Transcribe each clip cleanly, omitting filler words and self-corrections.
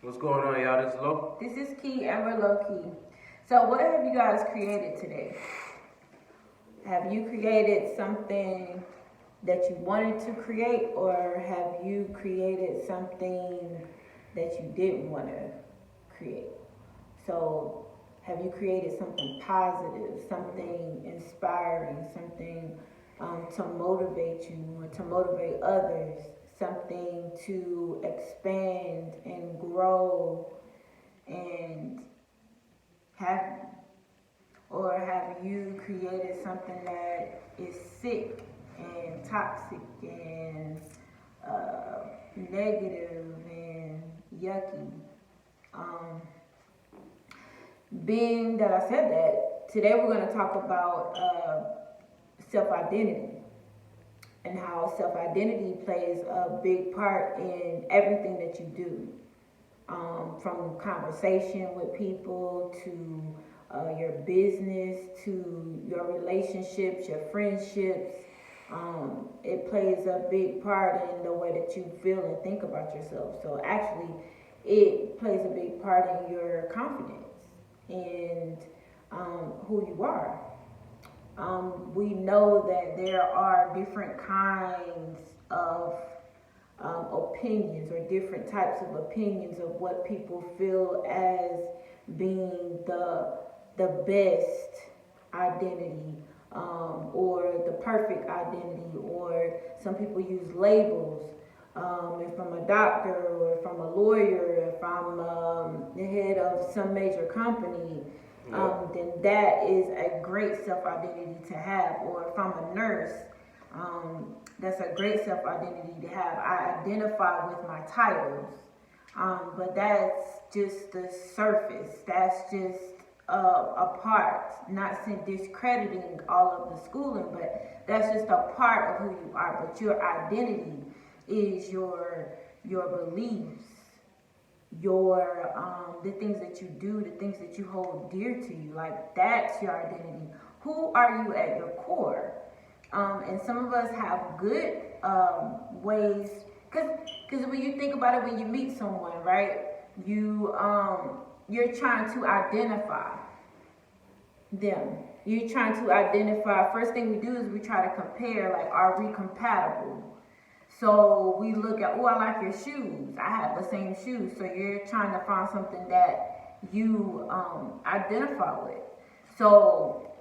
What's going on, y'all? This is Lo. This is Key and we're Low Key. So what have you guys created today? Have you created something that you wanted to create, or have you created something that you didn't want to create? So have you created something positive, something inspiring, something to motivate you or to motivate others, something to expand and grow and have, or have you created something that is sick and toxic and negative and yucky? Being that I said that, today we're going to talk about self-identity and how self-identity plays a big part in everything that you do. From conversation with people to your business to your relationships, your friendships. It plays a big part in the way that you feel and think about yourself. So actually, it plays a big part in your confidence and who you are. We know that there are different kinds of opinions or different types of opinions of what people feel as being the best identity, or the perfect identity, or some people use labels. If I'm a doctor, or if I'm a lawyer, if I'm the head of some major company, then that is a great self-identity to have. Or if I'm a nurse, that's a great self-identity to have. I identify with my titles, but that's just the surface. That's just a part, not discrediting all of the schooling, but that's just a part of who you are. But your identity is your beliefs, your the things that you do, the things that you hold dear to you. Like, that's your identity. Who are you at your core? And some of us have good ways, because when you think about it, when you meet someone, right, you're trying to identify them. You're trying to identify. First thing we do is we try to compare, like, are we compatible? So we look at, oh, I like your shoes. I have the same shoes. So you're trying to find something that you identify with. So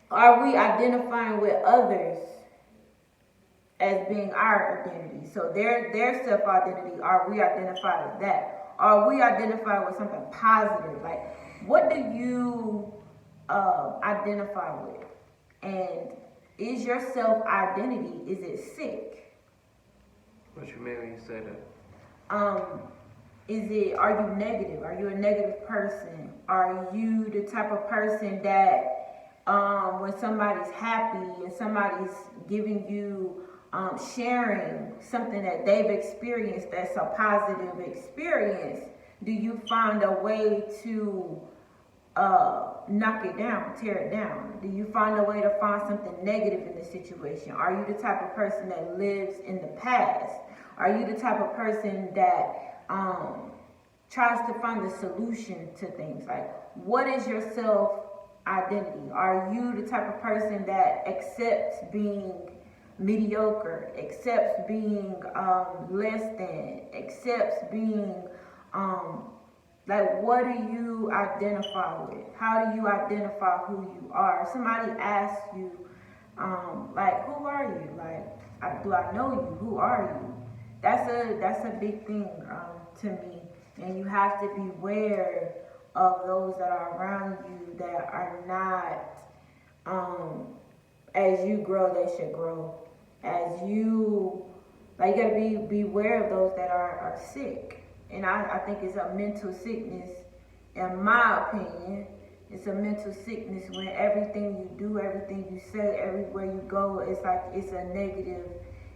are we identifying with others as being our identity? So their self-identity, are we identified with that? Are we identified with something positive? Like, what do you identify with? And is your self-identity, is it sick? What you mean when you say that? Are you negative? Are you a negative person? Are you the type of person that when somebody's happy and somebody's giving you, sharing something that they've experienced that's a positive experience, do you find a way to knock it down, tear it down? Do you find a way to find something negative in the situation? Are you the type of person that lives in the past? Are you the type of person that tries to find the solution to things? Like, what is your self-identity? Are you the type of person that accepts being mediocre, accepts being less than, accepts being like, what do you identify with? How do you identify who you are? If somebody asks you, like, who are you? Like, do I know you? Who are you? That's a big thing to me. And you have to beware of those that are around you that are not, as you grow, they should grow. As you, like, you gotta beware of those that are sick. And I think it's a mental sickness, in my opinion. It's a mental sickness when everything you do, everything you say, everywhere you go, it's like it's a negative.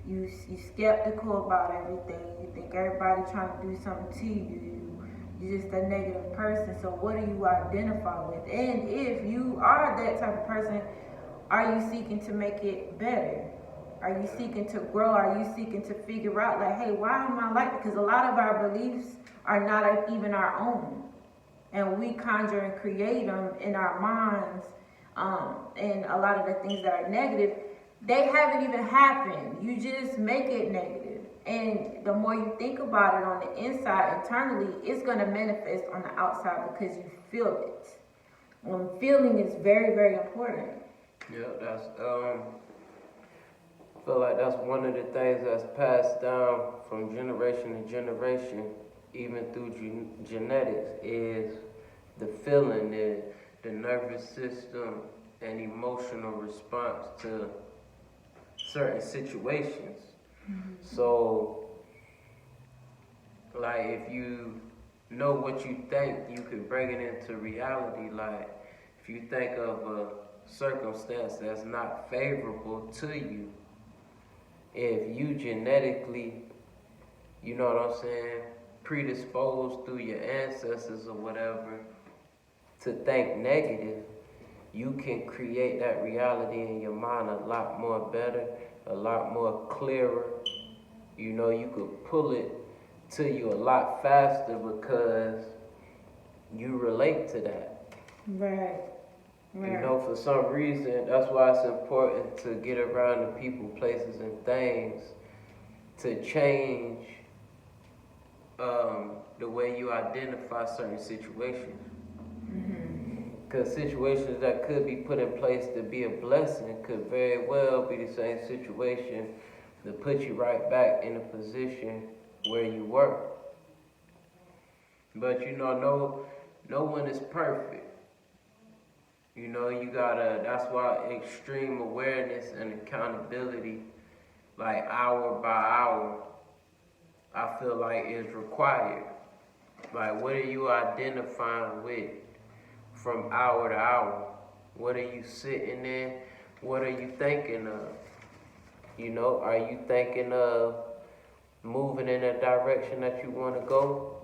You skeptical about everything. You think everybody trying to do something to you. You're just a negative person. So what do you identify with? And if you are that type of person, are you seeking to make it better? Are you seeking to grow? Are you seeking to figure out, like, hey, why am I like that? Because a lot of our beliefs are not even our own. And we conjure and create them in our minds. And a lot of the things that are negative, they haven't even happened. You just make it negative. And the more you think about it on the inside, internally, it's going to manifest on the outside because you feel it. Feeling is very, very important. Yeah, that's I feel like that's one of the things that's passed down from generation to generation, even through genetics, is the feeling, the nervous system, and emotional response to certain situations. So, like, if you know what you think, you can bring it into reality. Like, if you think of a circumstance that's not favorable to you, if you genetically, you know what I'm saying, predisposed through your ancestors or whatever to think negative, you can create that reality in your mind a lot more better, a lot more clearer. You know, you could pull it to you a lot faster because you relate to that. Right. You know, for some reason, that's why it's important to get around the people, places, and things to change the way you identify certain situations. Because situations that could be put in place to be a blessing could very well be the same situation to put you right back in a position where you were. But you know, no one is perfect. You know, that's why extreme awareness and accountability, like hour by hour, I feel like is required. Like, what are you identifying with from hour to hour? What are you sitting in? What are you thinking of? You know, are you thinking of moving in a direction that you want to go?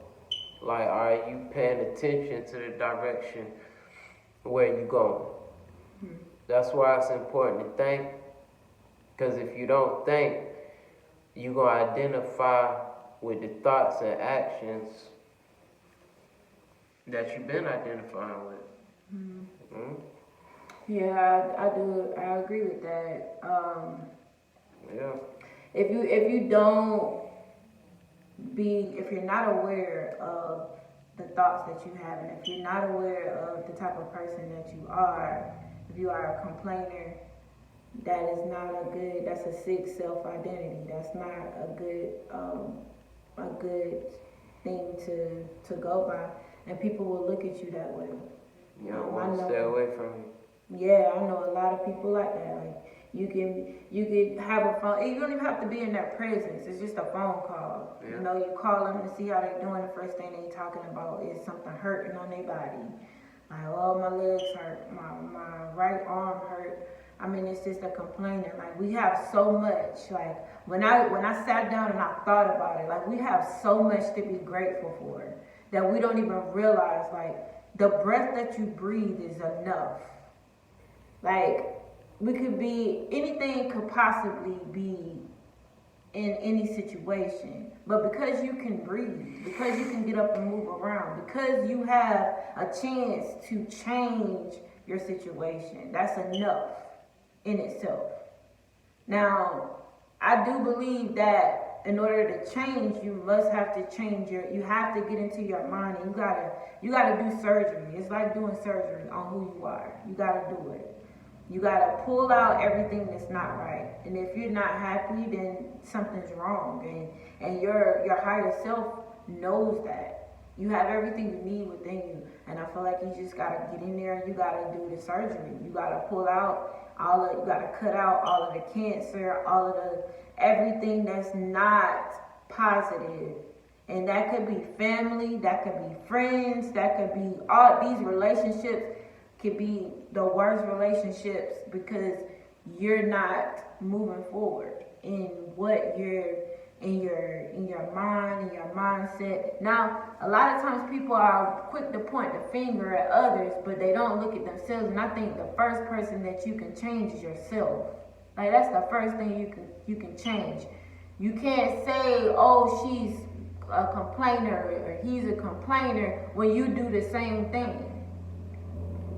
Like, are you paying attention to the direction where you're going? That's why it's important to think. Because if you don't think, you're going to identify with the thoughts and actions that you've been identifying with. Yeah, I do. I agree with that. Yeah. If you don't if you're not aware of the thoughts that you have, and if you're not aware of the type of person that you are, if you are a complainer, that is not that's a sick self-identity. That's not a good thing to go by, and people will look at you that way. You don't want to stay away from it. Yeah, I know a lot of people like that. Like, you can have a phone. You don't even have to be in their presence. It's just a phone call. Yeah. You know, you call them to see how they're doing. The first thing they talking about is something hurting on their body. Like, oh, my legs hurt, my right arm hurt. I mean, it's just a complaining. Like, we have so much. Like, when I sat down and I thought about it, like, we have so much to be grateful for that we don't even realize. Like, the breath that you breathe is enough. Like, anything could possibly be in any situation. But because you can breathe, because you can get up and move around, because you have a chance to change your situation, that's enough in itself. Now, I do believe that in order to change, you must have to you have to get into your mind, and you gotta do surgery. It's like doing surgery on who you are. You gotta do it. You gotta pull out everything that's not right. And if you're not happy, then something's wrong. And your higher self knows that. You have everything you need within you. And I feel like you just gotta get in there and you gotta do the surgery. You gotta pull out you gotta cut out all of the cancer, all of everything that's not positive. And that could be family, that could be friends, that could be all these relationships could be the worst relationships because you're not moving forward in what you're in your mind, in your mindset. Now, a lot of times people are quick to point the finger at others, but they don't look at themselves. And I think the first person that you can change is yourself. Like that's the first thing you can change. You can't say, oh, she's a complainer or he's a complainer when you do the same thing.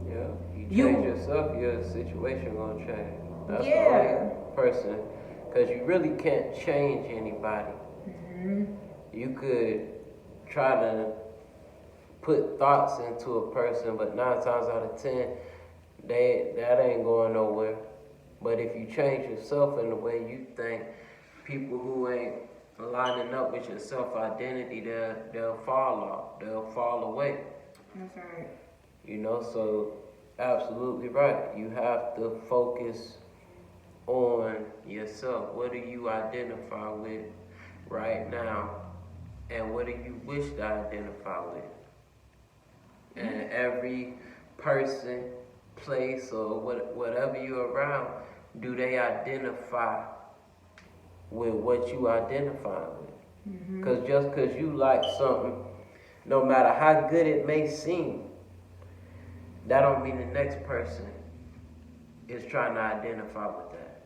Yeah, you change yourself, your situation gonna change. That's the only person, because you really can't change anybody. You could try to put thoughts into a person, but 9 times out of 10, that ain't going nowhere. But if you change yourself in the way you think, people who ain't lining up with your self-identity, they'll fall off. They'll fall away. That's right. You know, so absolutely right. You have to focus on yourself. What do you identify with right now? And what do you wish to identify with? And every person, place, or whatever you're around, do they identify with what you identify with? Because just because you like something, no matter how good it may seem, that don't mean the next person is trying to identify with that.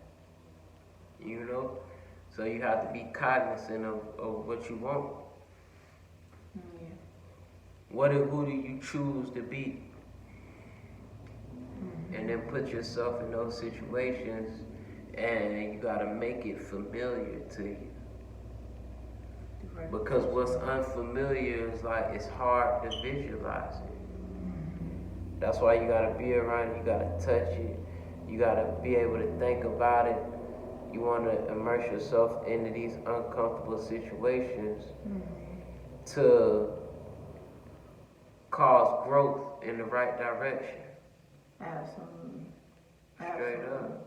You know? So you have to be cognizant of what you want. Who do you choose to be? And then put yourself in those situations, and you gotta make it familiar to you. Because what's unfamiliar is like, it's hard to visualize it. That's why you gotta be around it, you gotta touch it, you gotta be able to think about it. You wanna immerse yourself into these uncomfortable situations to cause growth in the right direction. Absolutely. Straight up.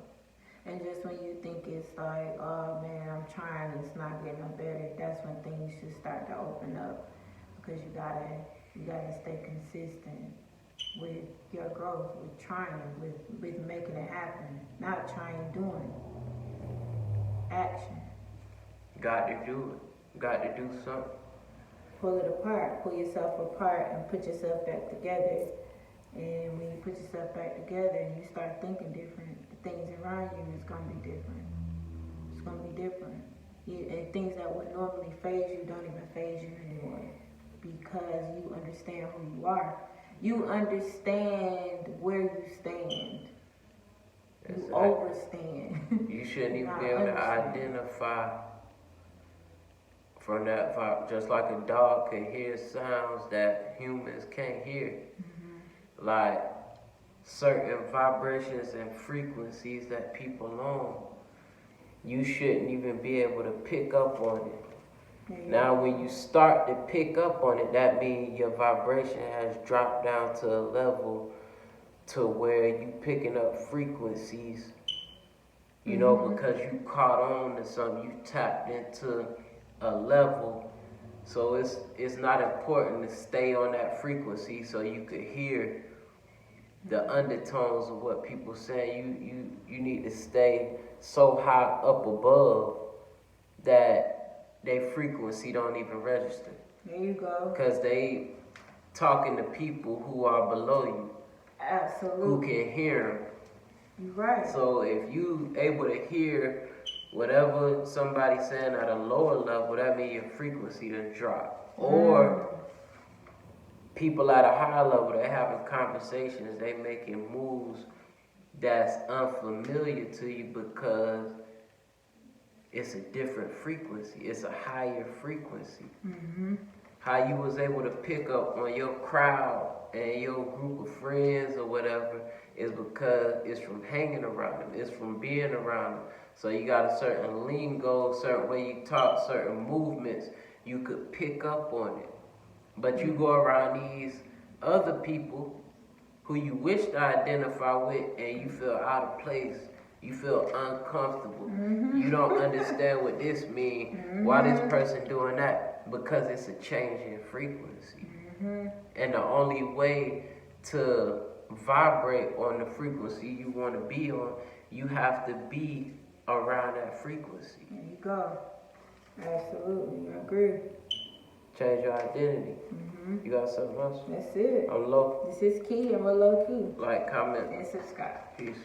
And just when you think it's like, oh man, I'm trying, it's not getting no better, that's when things should start to open up. Because you gotta stay consistent with your growth, with trying, with making it happen. Not trying, doing. Action. Got to do it. Got to do something. Pull it apart. Pull yourself apart and put yourself back together. And when you put yourself back together and you start thinking different, the things around you is going to be different. It's going to be different. And things that would normally phase you don't even phase you anymore, because you understand who you are. You understand where you stand. You overstand. You shouldn't even be able to identify from that vibe. Just like a dog can hear sounds that humans can't hear. Like certain vibrations and frequencies that people on, you shouldn't even be able to pick up on it. Now when you start to pick up on it, that means your vibration has dropped down to a level to where you picking up frequencies, you know, because you caught on to something, you tapped into a level. So it's not important to stay on that frequency so you could hear the undertones of what people say. You need to stay so high up above that their frequency don't even register. There you go. Because they talking to people who are below you. Absolutely. Who can hear them. You're right. So if you able to hear whatever somebody's saying at a lower level, that means your frequency done drop. Or people at a higher level, they having conversations, they making moves that's unfamiliar to you because it's a different frequency. It's a higher frequency. How you was able to pick up on your crowd and your group of friends or whatever is because it's from hanging around them. It's from being around them. So you got a certain lingo, certain way you talk, certain movements, you could pick up on it. But you go around these other people who you wish to identify with and you feel out of place. You feel uncomfortable. You don't understand what this means. Why this person doing that? Because it's a change in frequency. And the only way to vibrate on the frequency you want to be on, you have to be around that frequency. There you go. Absolutely, I agree. Change your identity. You got something else? That's it. I'm low. This is Key, and we're low key. Like, comment, And subscribe. peace.